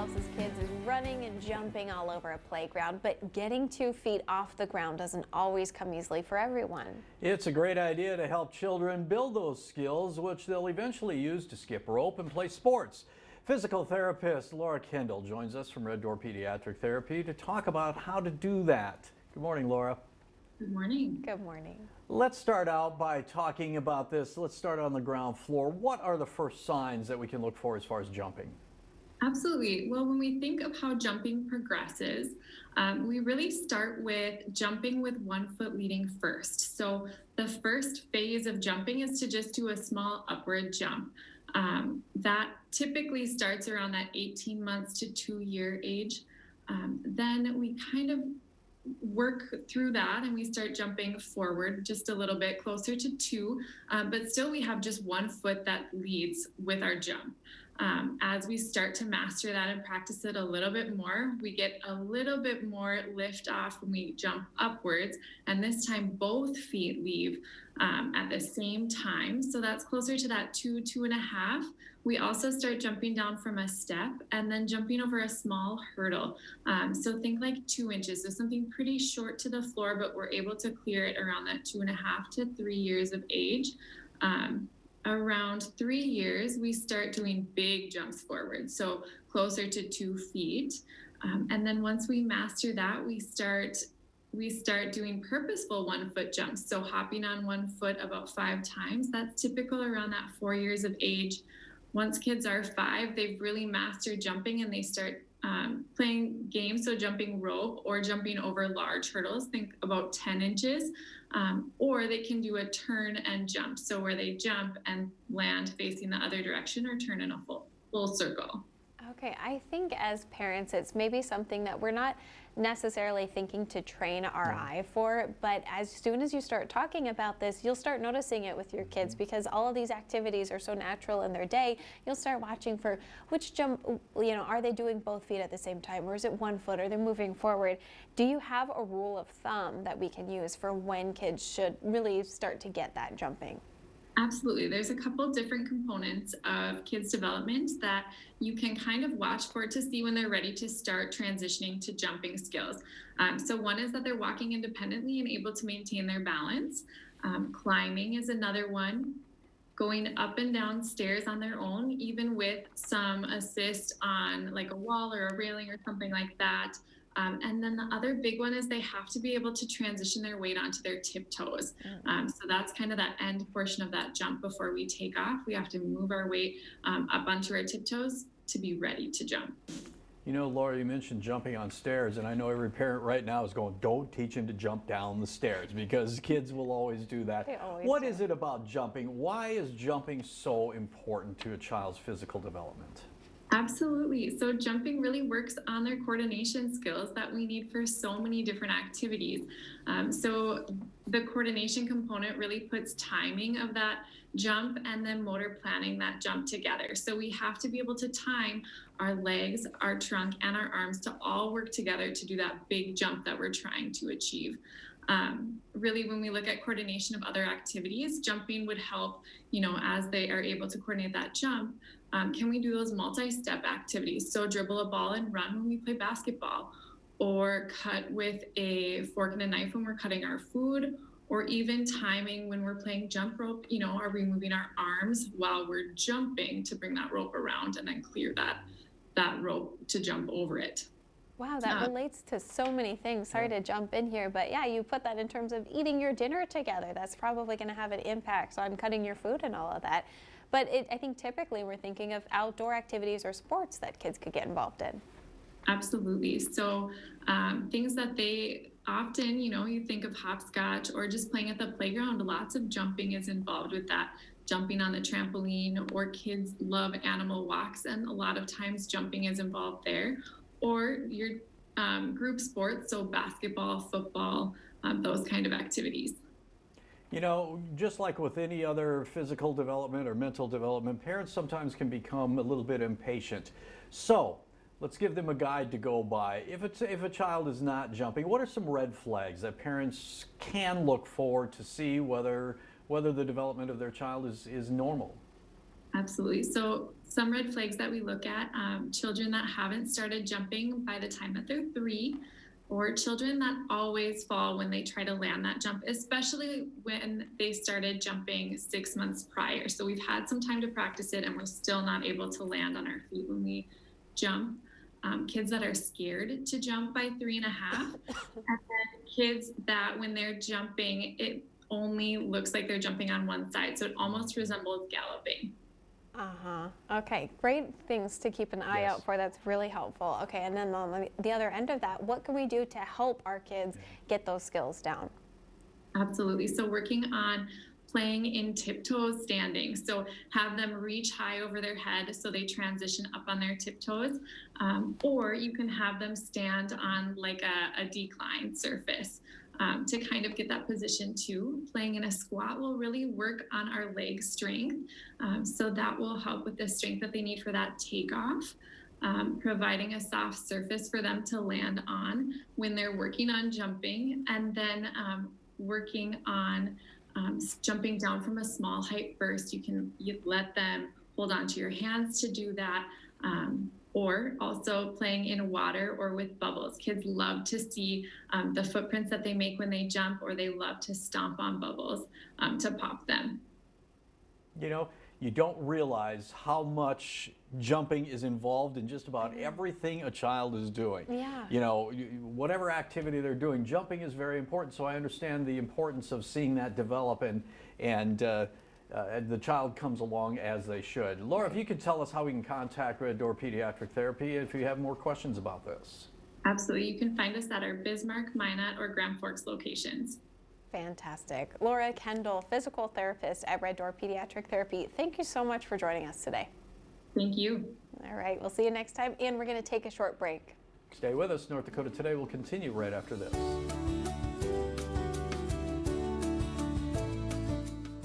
ourselves as kids is running and jumping all over a playground, but getting 2 feet off the ground doesn't always come easily for everyone. It's a great idea to help children build those skills, which they'll eventually use to skip rope and play sports. Physical therapist Laura Kendall joins us from Red Door Pediatric Therapy to talk about how to do that. Good morning, Laura. Good morning. Good morning. Let's start out by talking about this. Let's start on the ground floor. What are the first signs that we can look for as far as jumping? Absolutely. Well, when we think of how jumping progresses, we really start with jumping with 1 foot leading first. So the first phase of jumping is to just do a small upward jump. That typically starts around that 18 months to 2-year age. Then we kind of work through that and we start jumping forward just a little bit closer to 2, but still we have just 1 foot that leads with our jump. As we start to master that and practice it a little bit more, we get a little bit more lift off when we jump upwards, and this time both feet leave at the same time. So that's closer to that 2.5. We also start jumping down from a step and then jumping over a small hurdle. So think like 2 inches, so something pretty short to the floor, but we're able to clear it around that 2.5 to 3 years of age. Around 3 years, we start doing big jumps forward, so closer to 2 feet. And then once we master that, we start doing purposeful 1 foot jumps. So hopping on 1 foot about 5 times. That's typical around that 4 years of age. Once kids are 5, they've really mastered jumping and they start playing games, so jumping rope or jumping over large hurdles, think about 10 inches, or they can do a turn and jump, so where they jump and land facing the other direction or turn in a full circle. Okay, I think as parents, it's maybe something that we're not necessarily thinking to train our eye for, but as soon as you start talking about this, you'll start noticing it with your kids because all of these activities are so natural in their day. You'll start watching for which jump, are they doing both feet at the same time, or is it 1 foot, or they're moving forward? Do you have a rule of thumb that we can use for when kids should really start to get that jumping? Absolutely. There's a couple different components of kids' development that you can kind of watch for to see when they're ready to start transitioning to jumping skills. So one is that they're walking independently and able to maintain their balance. Climbing is another one. Going up and down stairs on their own, even with some assist on like a wall or a railing or something like that. And then the other big one is they have to be able to transition their weight onto their tiptoes. So that's kind of that end portion of that jump before we take off. We have to move our weight up onto our tiptoes to be ready to jump. You know, Laura, you mentioned jumping on stairs, and I know every parent right now is going, don't teach him to jump down the stairs, because kids will always do that. What is it about jumping? Why is jumping so important to a child's physical development? Absolutely. So jumping really works on their coordination skills that we need for so many different activities. So the coordination component really puts timing of that jump and then motor planning that jump together. So we have to be able to time our legs, our trunk, and our arms to all work together to do that big jump that we're trying to achieve. Really, when we look at coordination of other activities, jumping would help, as they are able to coordinate that jump. Can we do those multi-step activities? So dribble a ball and run when we play basketball, or cut with a fork and a knife when we're cutting our food, or even timing when we're playing jump rope. Are we moving our arms while we're jumping to bring that rope around and then clear that rope to jump over it? Wow, that relates to so many things. Sorry to jump in here, but yeah, you put that in terms of eating your dinner together. That's probably going to have an impact on cutting your food and all of that. But I think typically we're thinking of outdoor activities or sports that kids could get involved in. Absolutely. So things that they often, you think of hopscotch or just playing at the playground, lots of jumping is involved with that. Jumping on the trampoline, or kids love animal walks, and a lot of times jumping is involved there. Or your group sports, so basketball, football, those kind of activities. Just like with any other physical development or mental development, parents sometimes can become a little bit impatient. So let's give them a guide to go by. If a child is not jumping, what are some red flags that parents can look for to see whether the development of their child is normal? Absolutely. So some red flags that we look at, children that haven't started jumping by the time that they're 3, or children that always fall when they try to land that jump, especially when they started jumping 6 months prior. So we've had some time to practice it and we're still not able to land on our feet when we jump. Kids that are scared to jump by 3.5, and then kids that when they're jumping, it only looks like they're jumping on one side. So it almost resembles galloping. Uh-huh. Okay, great things to keep an eye Yes. out for. That's really helpful. Okay, and then on the other end of that, what can we do to help our kids get those skills down? Absolutely. So working on playing in tiptoes standing. So have them reach high over their head so they transition up on their tiptoes. Or you can have them stand on like a decline surface to kind of get that position too. Playing in a squat will really work on our leg strength. So that will help with the strength that they need for that takeoff. Providing a soft surface for them to land on when they're working on jumping, and then working on jumping down from a small height first. You let them hold onto your hands to do that, or also playing in water or with bubbles. Kids love to see the footprints that they make when they jump, or they love to stomp on bubbles to pop them. You know, you don't realize how much jumping is involved in just about everything a child is doing. Yeah. You know, whatever activity they're doing, jumping is very important. So I understand the importance of seeing that develop, and the child comes along as they should. Laura, if you could tell us how we can contact Red Door Pediatric Therapy if you have more questions about this. Absolutely. You can find us at our Bismarck, Minot, or Grand Forks locations. Fantastic. Laura Kendall, physical therapist at Red Door Pediatric Therapy. Thank you so much for joining us today. Thank you. All right, we'll see you next time, and we're going to take a short break. Stay with us. North Dakota Today will continue right after this.